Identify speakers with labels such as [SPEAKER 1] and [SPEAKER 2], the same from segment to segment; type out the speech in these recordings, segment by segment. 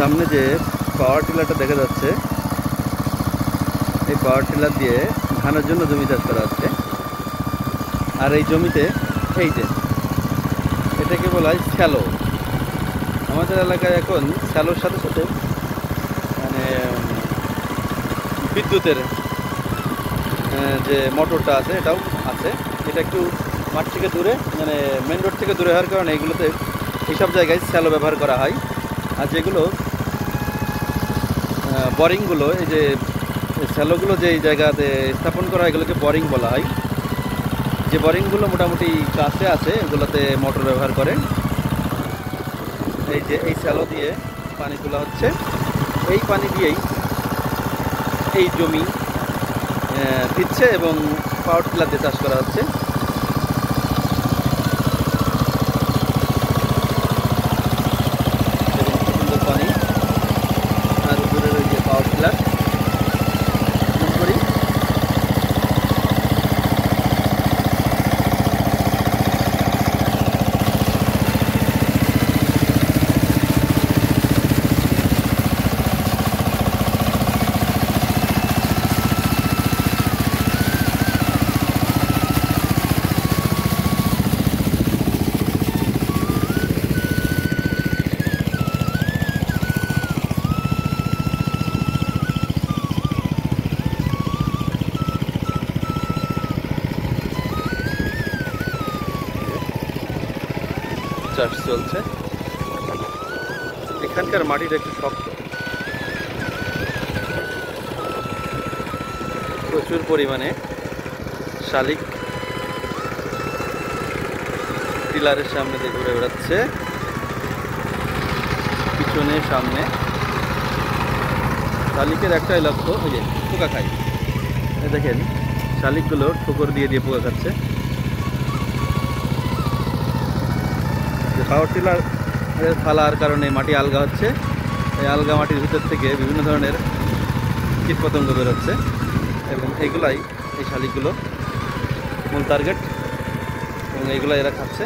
[SPEAKER 1] সামনে যে পাওয়ার টিলারটা দেখা যাচ্ছে, এই পাওয়ার টিলার দিয়ে ধানের জন্য জমি চাষ করা হচ্ছে। আর এই জমিতে এই যে এটাকে বলা হয় স্যালো। আমাদের এলাকায় এখন স্যালোর সাথে সাথে মানে বিদ্যুতের যে মোটরটা আছে এটাও আছে। এটা একটু মাঠ থেকে দূরে, মানে মেন রোড থেকে দূরে হওয়ার কারণে এগুলোতে এইসব জায়গায় স্যালো ব্যবহার করা হয়। আর যেগুলো বোরিংগুলো, এই যে স্যালোগুলো যেই জায়গাতে স্থাপন করা হয় এগুলোকে বোরিং বলা হয়। যে বোরিংগুলো মোটামুটি কাছে আছে এগুলোতে মোটর ব্যবহার করে। এই যে এই স্যালো দিয়ে পানি তোলা হচ্ছে, এই পানি দিয়েই এই জমি দিচ্ছে এবং পাওয়ার টিলার দিয়ে চাষ করা হচ্ছে। সুন্দর পানি আর উপরের ওই যে পাওয়ার টিলার করি। চাষ চলছে। এখানকার মাটিটা একটু শক্ত, প্রচুর পরিমাণে শালিক টিলারের সামনে দিয়ে ঘুরে বেড়াচ্ছে, পিছনে সামনে। শালিকের একটাই লক্ষ্য, ওই যে পোকা খায়। দেখেন শালিকগুলো ঠোকর দিয়ে দিয়ে পোকা খাচ্ছে। পাওয়ার টিলার ফালার কারণে মাটি আলগা হচ্ছে। এই আলগা মাটির ভিতর থেকে বিভিন্ন ধরনের কীটপতঙ্গ বেরোচ্ছে এবং এগুলাই এই শালিকগুলো মূল টার্গেট এবং এইগুলো এরা খাচ্ছে।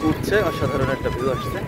[SPEAKER 1] উঠছে, অসাধারণ একটা ভিউ আসছে।